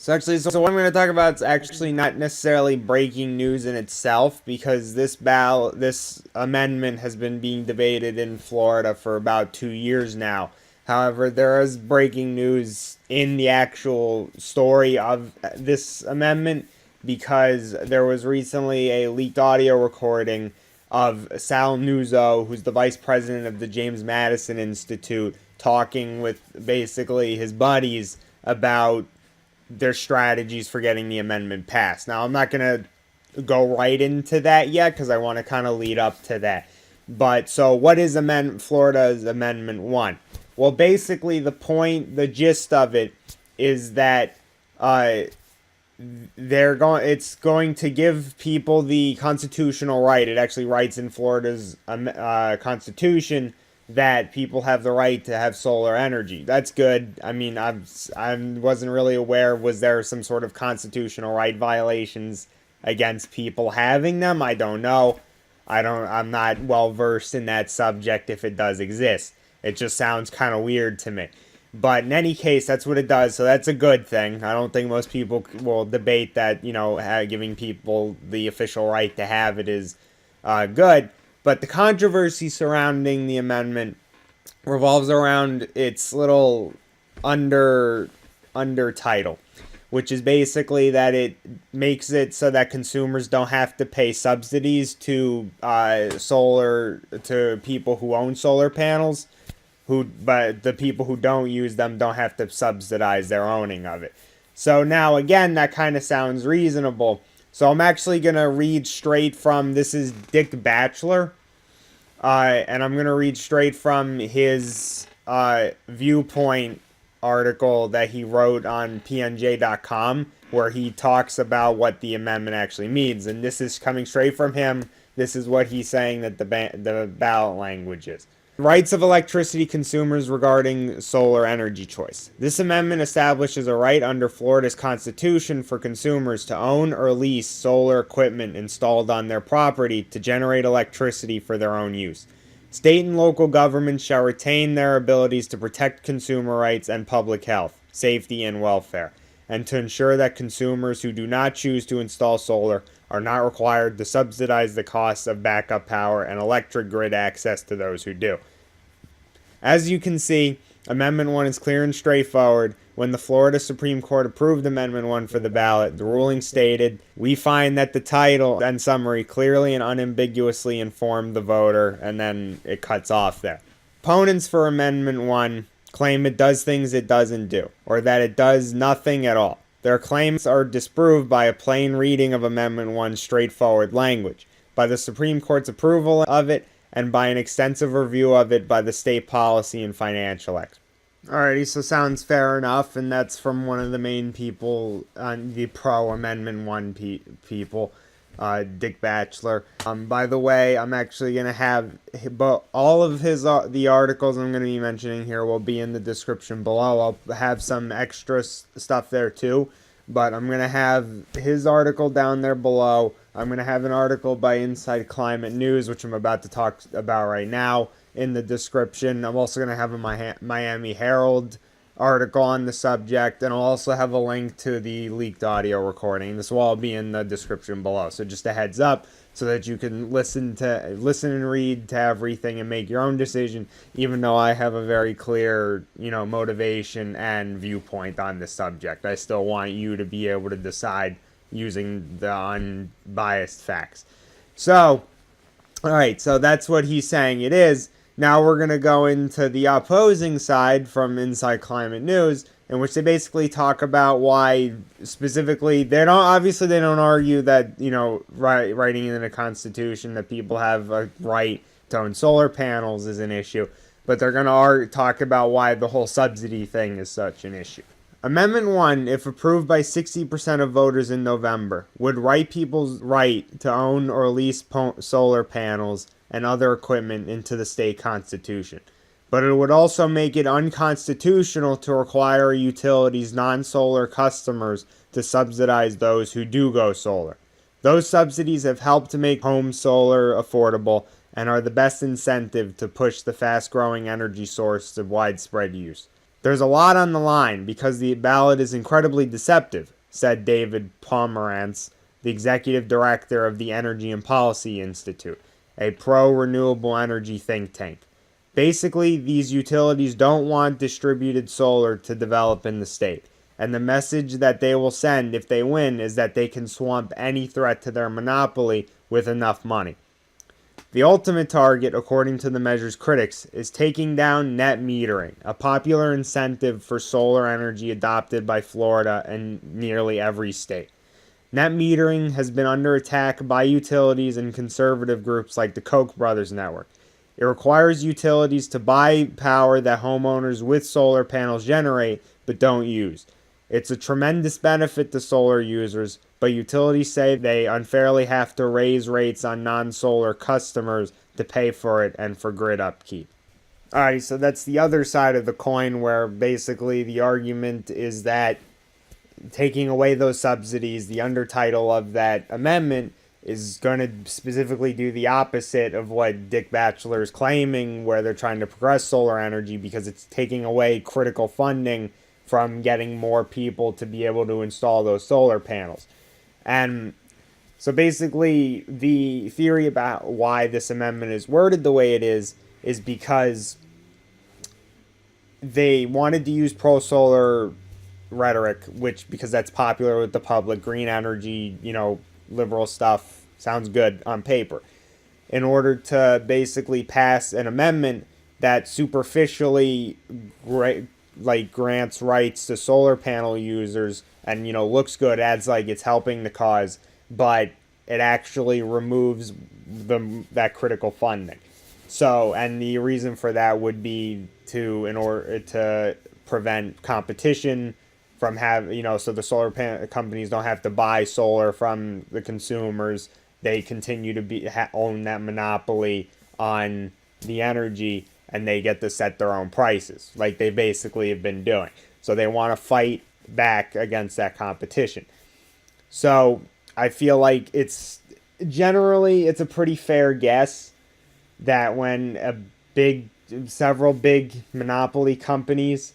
So what I'm going to talk about is actually not necessarily breaking news in itself, because this amendment has been being debated in Florida for about 2 years now. However, there is breaking news in the actual story of this amendment, because there was recently a leaked audio recording of Sal Nuzzo, who's the vice president of the James Madison Institute, talking with basically his buddies about their strategies for getting the amendment passed. Now, I'm not going to go right into that yet because I want to kind of lead up to that. But so what is Florida's Amendment 1? Well, basically the gist of it is that it's going to give people the constitutional right. It actually writes in Florida's constitution that people have the right to have solar energy. That's good. I mean, I wasn't really aware. Was there some sort of constitutional right violations against people having them? I don't know. I'm not well versed in that subject if it does exist. It just sounds kind of weird to me. But in any case, that's what it does. So that's a good thing. I don't think most people will debate that, giving people the official right to have it is good. But the controversy surrounding the amendment revolves around its little under title, which is basically that it makes it so that consumers don't have to pay subsidies to people who own solar panels, but the people who don't use them don't have to subsidize their owning of it. So now again, that kind of sounds reasonable. So I'm actually going to read straight from, this is Dick Batchelor, and I'm going to read straight from his viewpoint article that he wrote on pnj.com, where he talks about what the amendment actually means. And this is coming straight from him. This is what he's saying that the ballot language is. Rights of electricity consumers regarding solar energy choice. This amendment establishes a right under Florida's Constitution for consumers to own or lease solar equipment installed on their property to generate electricity for their own use. State and local governments shall retain their abilities to protect consumer rights and public health, safety, and welfare, and to ensure that consumers who do not choose to install solar are not required to subsidize the costs of backup power and electric grid access to those who do. As you can see, Amendment 1 is clear and straightforward. When the Florida Supreme Court approved Amendment 1 for the ballot, the ruling stated, "We find that the title and summary clearly and unambiguously inform the voter," and then it cuts off there. Opponents for Amendment 1 claim it does things it doesn't do, or that it does nothing at all. Their claims are disproved by a plain reading of Amendment 1's straightforward language, by the Supreme Court's approval of it, and by an extensive review of it by the state policy and financial experts. Alrighty, so sounds fair enough, and that's from one of the main people on the pro-Amendment 1 people, Dick Batchelor. By the way, I'm actually going to have all of the articles I'm going to be mentioning here will be in the description below. I'll have some extra stuff there too, but I'm going to have his article down there below. I'm going to have an article by Inside Climate News, which I'm about to talk about right now, in the description. I'm also going to have a Miami Herald article on the subject, and I'll also have a link to the leaked audio recording. This will all be in the description below. So just a heads up so that you can listen and read to everything and make your own decision, even though I have a very clear, motivation and viewpoint on this subject. I still want you to be able to decide using the unbiased facts. So, alright, so that's what he's saying it is. Now we're going to go into the opposing side from Inside Climate News, in which they basically talk about why specifically they don't argue that, writing in the Constitution that people have a right to own solar panels is an issue, but they're going to talk about why the whole subsidy thing is such an issue. Amendment 1, if approved by 60% of voters in November, would write people's right to own or lease solar panels and other equipment into the state constitution. But it would also make it unconstitutional to require utilities' non-solar customers to subsidize those who do go solar. Those subsidies have helped to make home solar affordable and are the best incentive to push the fast-growing energy source to widespread use. There's a lot on the line because the ballot is incredibly deceptive, said David Pomerantz, the executive director of the Energy and Policy Institute, a pro-renewable energy think tank. Basically, these utilities don't want distributed solar to develop in the state, and the message that they will send if they win is that they can swamp any threat to their monopoly with enough money. The ultimate target, according to the measure's critics, is taking down net metering, a popular incentive for solar energy adopted by Florida and nearly every state. Net metering has been under attack by utilities and conservative groups like the Koch brothers network. It requires utilities to buy power that homeowners with solar panels generate but don't use. It's a tremendous benefit to solar users, but utilities say they unfairly have to raise rates on non-solar customers to pay for it and for grid upkeep. Alright, so that's the other side of the coin, where basically the argument is that taking away those subsidies, the undertitle of that amendment, is going to specifically do the opposite of what Dick Batchelor is claiming, where they're trying to progress solar energy, because it's taking away critical funding from getting more people to be able to install those solar panels. And so basically the theory about why this amendment is worded the way it is because they wanted to use pro-solar rhetoric, because that's popular with the public, green energy, liberal stuff, sounds good on paper, in order to basically pass an amendment that superficially grants rights to solar panel users and, looks good, adds like it's helping the cause, but it actually removes that critical funding. So, and the reason for that would be in order to prevent competition from so the solar companies don't have to buy solar from the consumers. They continue to own that monopoly on the energy, and they get to set their own prices, like they basically have been doing. So they want to fight back against that competition. So I feel like it's a pretty fair guess that when several big monopoly companies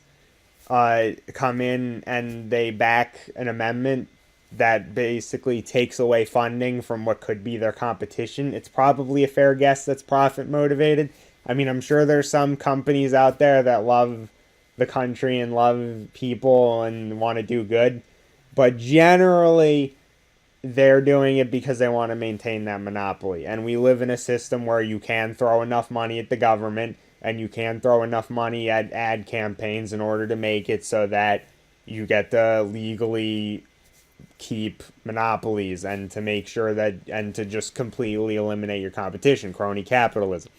come in and they back an amendment that basically takes away funding from what could be their competition, it's probably a fair guess that's profit motivated. I mean, I'm sure there's some companies out there that love the country and love people and want to do good, but generally they're doing it because they want to maintain that monopoly. And we live in a system where you can throw enough money at the government and you can throw enough money at ad campaigns in order to make it so that you get to legally keep monopolies and to make sure and to just completely eliminate your competition, crony capitalism.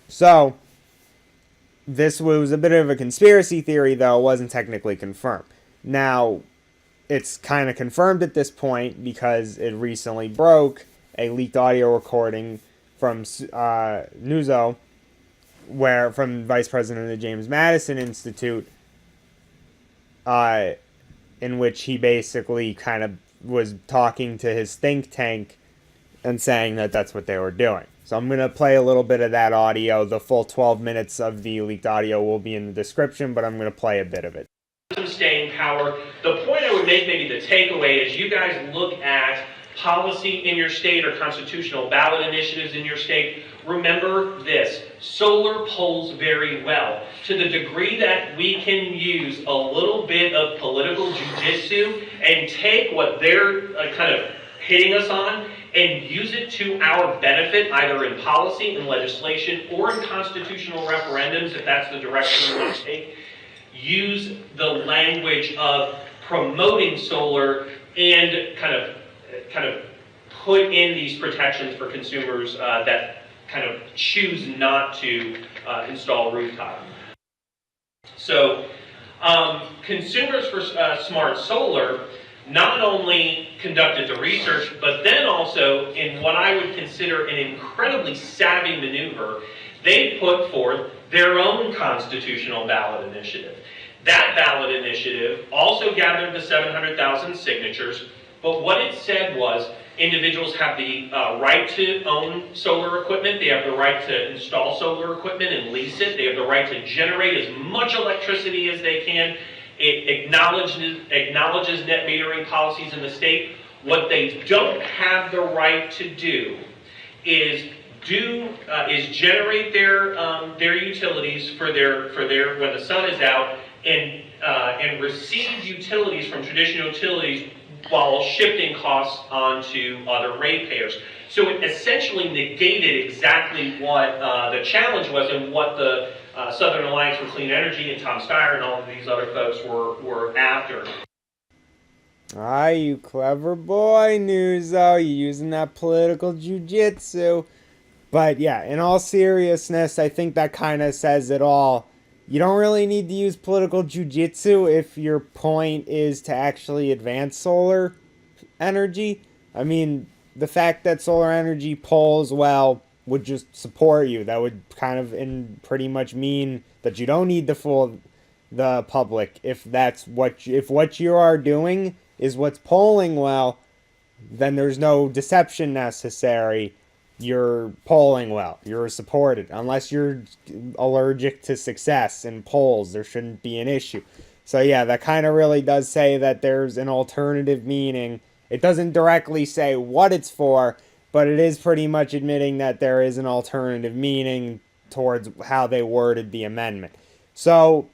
So, this was a bit of a conspiracy theory, though it wasn't technically confirmed. Now, it's kind of confirmed at this point because it recently broke a leaked audio recording from Nuzzo, from Vice President of the James Madison Institute, in which he basically kind of was talking to his think tank and saying that that's what they were doing. So I'm going to play a little bit of that audio. The full 12 minutes of the leaked audio will be in the description, but I'm going to play a bit of it. Some staying power. The point I would make, maybe the takeaway, is you guys look at policy in your state or constitutional ballot initiatives in your state. Remember this: solar polls very well. To the degree that we can use a little bit of political jiu-jitsu and take what they're kind of hitting us on and use it to our benefit, either in policy, in legislation, or in constitutional referendums, if that's the direction we want to take. Use the language of promoting solar and kind of put in these protections for consumers that kind of choose not to install rooftop. So Consumers for Smart Solar not only conducted the research, but then also, in what I would consider an incredibly savvy maneuver, they put forth their own constitutional ballot initiative. That ballot initiative also gathered the 700,000 signatures, But what it said was individuals have the right to own solar equipment. They have the right to install solar equipment and lease it. They have the right to generate as much electricity as they can. It acknowledges net metering policies in the state. What they don't have the right to do is generate their utilities for their when the sun is out, and receive utilities from traditional utilities while shifting costs onto other ratepayers. So it essentially negated exactly what the challenge was and what the Southern Alliance for Clean Energy and Tom Steyer and all of these other folks were after. Ah, you clever boy, Nuzzo. You're using that political jiu-jitsu. But yeah, in all seriousness, I think that kind of says it all. You don't really need to use political jiu-jitsu if your point is to actually advance solar energy. I mean, the fact that solar energy polls well would just support you. That would kind of pretty much mean that you don't need to fool the public. If what you are doing is what's polling well, then there's no deception necessary. You're polling well. You're supported. Unless you're allergic to success in polls, there shouldn't be an issue. So yeah, that kind of really does say that there's an alternative meaning. It doesn't directly say what it's for, but it is pretty much admitting that there is an alternative meaning towards how they worded the amendment. So,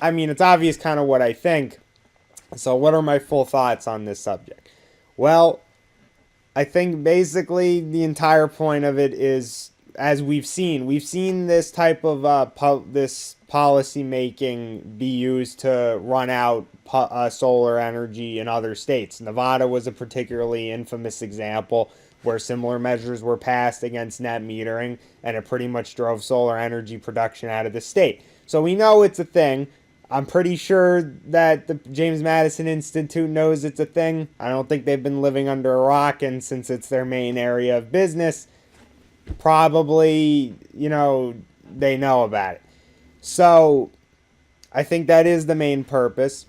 I mean, it's obvious kind of what I think. So what are my full thoughts on this subject? Well, I think basically the entire point of it is, as we've seen this type of this policy making be used to run out solar energy in other states. Nevada was a particularly infamous example where similar measures were passed against net metering, and it pretty much drove solar energy production out of the state. So we know it's a thing. I'm pretty sure that the James Madison Institute knows it's a thing. I don't think they've been living under a rock, and since it's their main area of business, probably, they know about it. So, I think that is the main purpose.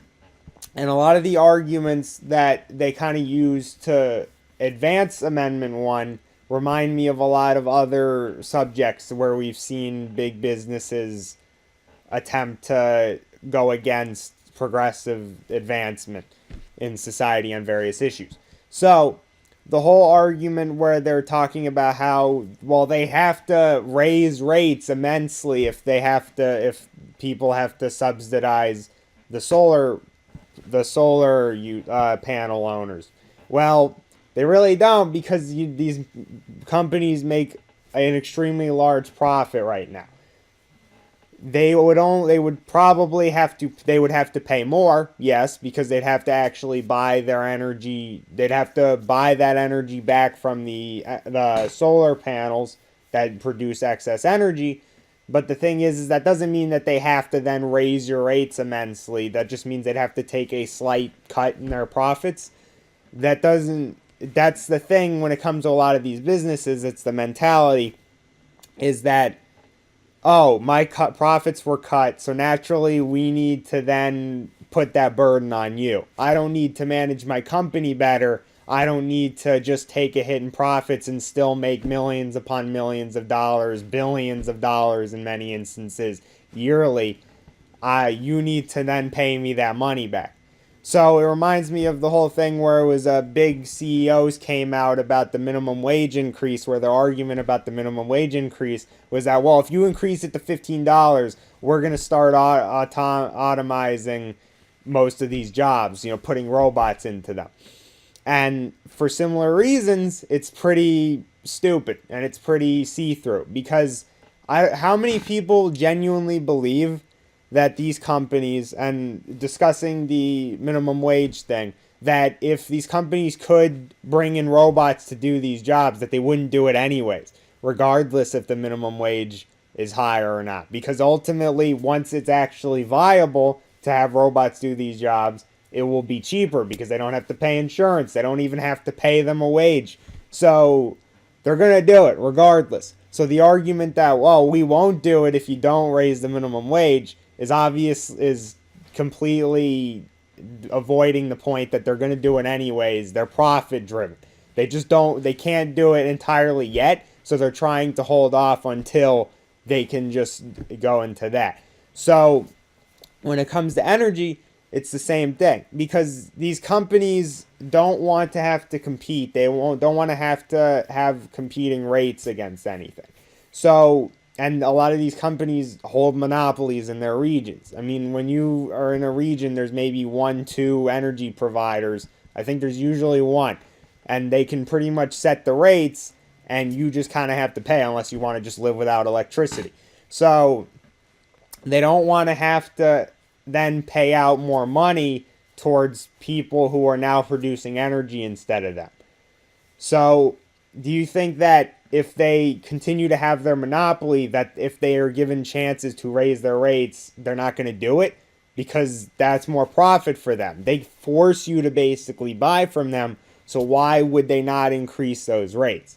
And a lot of the arguments that they kind of use to advance Amendment 1 remind me of a lot of other subjects where we've seen big businesses attempt to go against progressive advancement in society on various issues. So, the whole argument where they're talking about how, well, they have to raise rates immensely if people have to subsidize the solar panel owners. Well, they really don't, because these companies make an extremely large profit right now. They would have to pay more, yes, because they'd have to actually buy their energy. They'd have to buy that energy back from the solar panels that produce excess energy. But the thing is that doesn't mean that they have to then raise your rates immensely. That just means they'd have to take a slight cut in their profits. That's the thing when it comes to a lot of these businesses. It's the mentality is that, oh, my profits were cut, so naturally we need to then put that burden on you. I don't need to manage my company better. I don't need to just take a hit in profits and still make millions upon millions of dollars, billions of dollars in many instances, yearly. You need to then pay me that money back. So it reminds me of the whole thing where it was big CEOs came out about the minimum wage increase, where their argument about the minimum wage increase was that, well, if you increase it to $15, we're going to start automizing most of these jobs, putting robots into them. And for similar reasons, it's pretty stupid and it's pretty see-through, because how many people genuinely believe that these companies, and discussing the minimum wage thing, that if these companies could bring in robots to do these jobs, that they wouldn't do it anyways, regardless if the minimum wage is higher or not? Because ultimately, once it's actually viable to have robots do these jobs, it will be cheaper because they don't have to pay insurance. They don't even have to pay them a wage. So they're going to do it regardless. So the argument that, well, we won't do it if you don't raise the minimum wage is completely avoiding the point that they're going to do it anyways. They're profit driven. They can't do it entirely yet, so they're trying to hold off until they can just go into that. So when it comes to energy, it's the same thing, because these companies don't want to have to compete. Don't want to have competing rates against anything. So, and a lot of these companies hold monopolies in their regions. I mean, when you are in a region, there's maybe 1, 2 energy providers. I think there's usually one, and they can pretty much set the rates, and you just kind of have to pay unless you want to just live without electricity. So they don't want to have to then pay out more money towards people who are now producing energy instead of them. So do you think that if they continue to have their monopoly, that if they are given chances to raise their rates, they're not going to do it? Because that's more profit for them. They force you to basically buy from them, so why would they not increase those rates?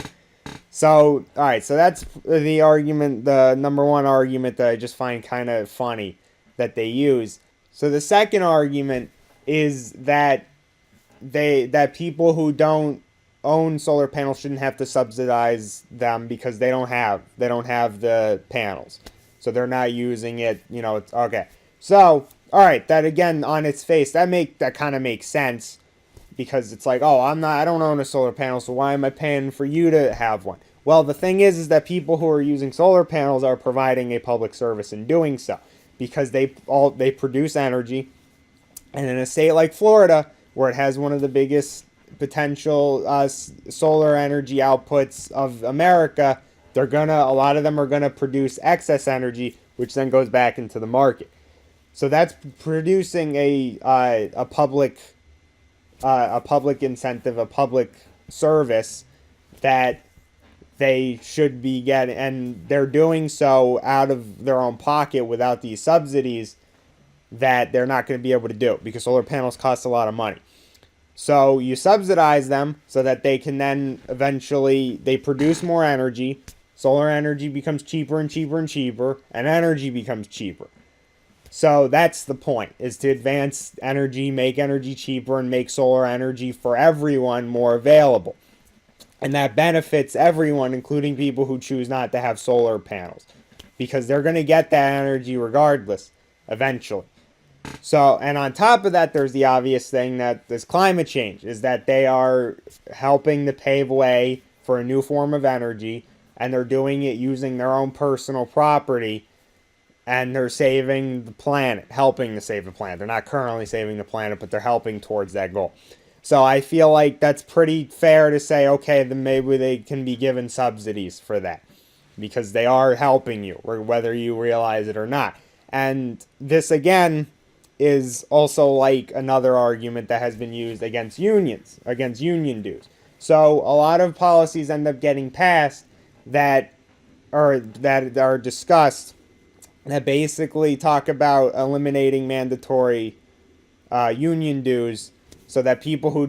So, all right, so that's the argument, the number one argument that I just find kind of funny that they use. So the second argument is that people who don't own solar panels shouldn't have to subsidize them because they don't have the panels. So they're not using it, it's okay. So, all right, that again on its face, that kind of makes sense, because it's like, oh, I don't own a solar panel, so why am I paying for you to have one? Well, the thing is that people who are using solar panels are providing a public service in doing so, because they produce energy, and in a state like Florida, where it has one of the biggest potential solar energy outputs of America, a lot of them are gonna produce excess energy, which then goes back into the market. So that's producing a public incentive, a public service that they should be getting, and they're doing so out of their own pocket without these subsidies that they're not going to be able to do, because solar panels cost a lot of money. So you subsidize them so that they can then eventually, they produce more energy. Solar energy becomes cheaper and cheaper and cheaper, and energy becomes cheaper. So that's the point, is to advance energy, make energy cheaper, and make solar energy for everyone more available. And that benefits everyone, including people who choose not to have solar panels, because they're going to get that energy regardless, eventually. So, and on top of that, there's the obvious thing that this climate change is that they are helping to pave way for a new form of energy, and they're doing it using their own personal property, and they're saving the planet, helping to save the planet. They're not currently saving the planet, but they're helping towards that goal. So I feel like that's pretty fair to say, okay, then maybe they can be given subsidies for that, because they are helping you, or whether you realize it or not. And this, again, is also like another argument that has been used against unions, against union dues. So a lot of policies end up getting passed that are discussed that basically talk about eliminating mandatory union dues, so that people who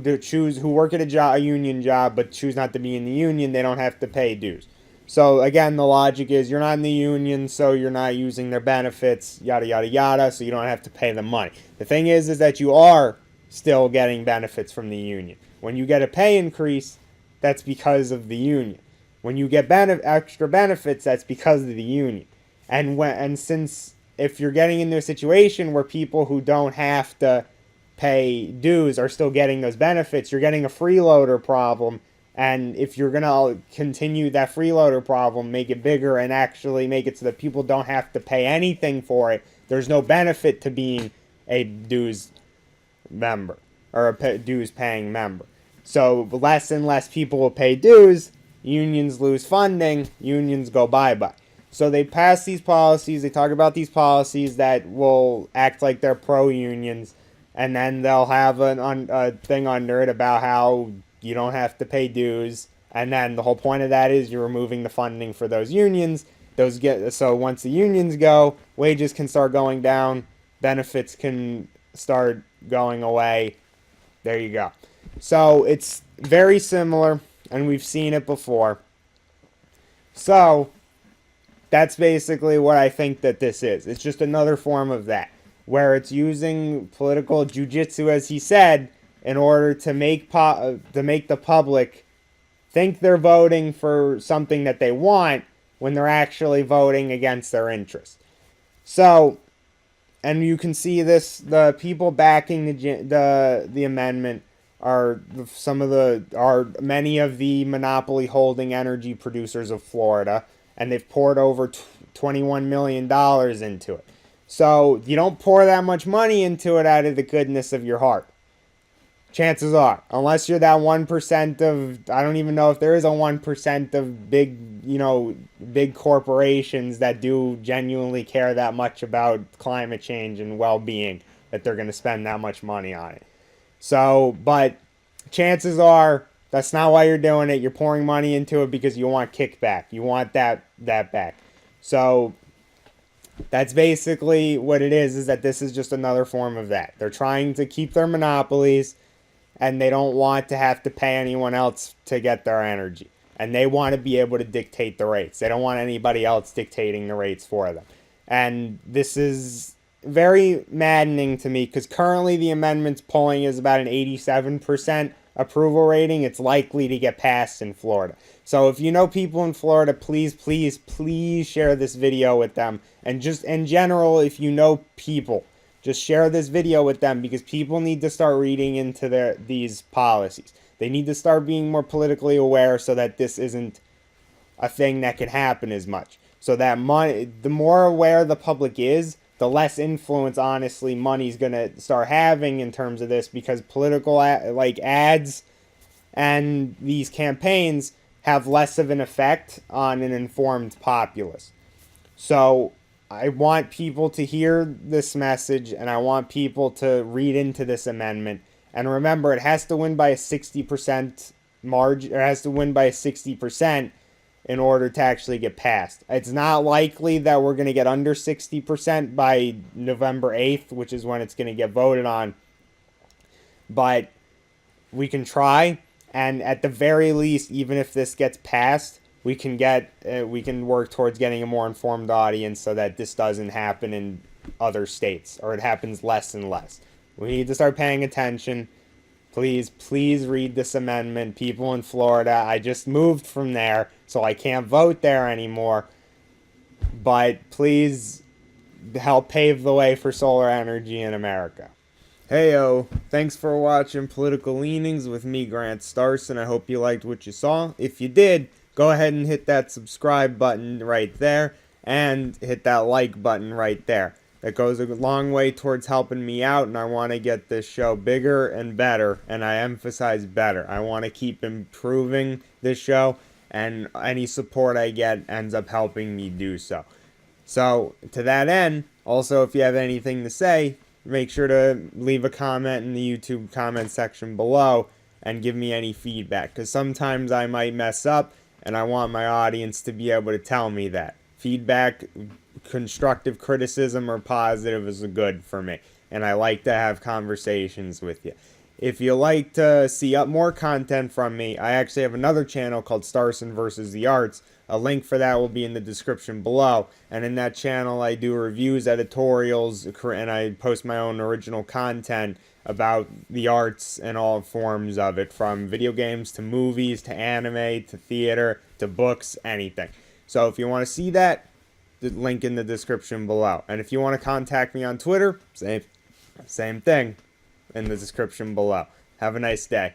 work at a union job but choose not to be in the union, they don't have to pay dues. So again, the logic is you're not in the union, so you're not using their benefits, yada yada yada, so you don't have to pay them money. The thing is that you are still getting benefits from the union. When you get a pay increase, that's because of the union. When you get extra benefits, that's because of the union. And since if you're getting into a situation where people who don't have to pay dues are still getting those benefits, you're getting a freeloader problem. And if you're going to continue that freeloader problem, make it bigger and actually make it so that people don't have to pay anything for it, there's no benefit to being a dues member or a dues paying member. So less and less people will pay dues, unions lose funding, unions go bye-bye. So they pass these policies, they talk about these policies that will act like they're pro-unions, and then they'll have a thing under it about how you don't have to pay dues, and then the whole point of that is you're removing the funding for those unions. So once the unions go, wages can start going down, benefits can start going away. There you go. So it's very similar, and we've seen it before. So that's basically what I think that this is. It's just another form of that. where it's using political jiu-jitsu, as he said, in order to make the public think they're voting for something that they want when they're actually voting against their interests. So, and you can see this, the people backing the amendment are many of the monopoly holding energy producers of Florida, and they've poured over $21 million into it. So you don't pour that much money into it out of the goodness of your heart. Chances are, unless you're that 1% of, I don't even know if there is a 1% of big corporations that do genuinely care that much about climate change and well-being, that they're going to spend that much money on it. So, but chances are that's not why you're doing it. You're pouring money into it because you want kickback. You want that back. So that's basically what it is that this is just another form of that. They're trying to keep their monopolies, and they don't want to have to pay anyone else to get their energy. And they want to be able to dictate the rates. They don't want anybody else dictating the rates for them. And this is very maddening to me, because currently the amendment's polling is about an 87% approval rating. It's likely to get passed in Florida. So if you know people in Florida, please, please, please share this video with them. And just in general, if you know people, just share this video with them, because people need to start reading into these policies. They need to start being more politically aware so that this isn't a thing that can happen as much. So that the more aware the public is, the less influence, honestly, money's going to start having in terms of this, because political ads and these campaigns have less of an effect on an informed populace. So I want people to hear this message, and I want people to read into this amendment. And remember, it has to win by a 60% margin, or it has to win by a 60% in order to actually get passed. It's not likely that we're going to get under 60% by November 8th, which is when it's going to get voted on. But we can try, and at the very least, even if this gets passed, we can work towards getting a more informed audience so that this doesn't happen in other states, or it happens less and less. We need to start paying attention. Please, please read this amendment. People in Florida, I just moved from there, so I can't vote there anymore. But please help pave the way for solar energy in America. Heyo, thanks for watching Political Leanings with me, Grant Starson. I hope you liked what you saw. If you did, go ahead and hit that subscribe button right there, and hit that like button right there. That goes a long way towards helping me out, and I want to get this show bigger and better, and I emphasize better. I want to keep improving this show, and any support I get ends up helping me do so. So, to that end, also, if you have anything to say, make sure to leave a comment in the YouTube comment section below and give me any feedback, because sometimes I might mess up, and I want my audience to be able to tell me that. Feedback, constructive criticism, or positive is good for me, and I like to have conversations with you. If you like to see up more content from me, I actually have another channel called Starson vs. the Arts. A link for that will be in the description below, and in that channel I do reviews, editorials, and I post my own original content about the arts and all forms of it, from video games to movies to anime to theater to books, anything. So if you want to see that, the link in the description below. And if you want to contact me on Twitter, same thing in the description below. Have a nice day.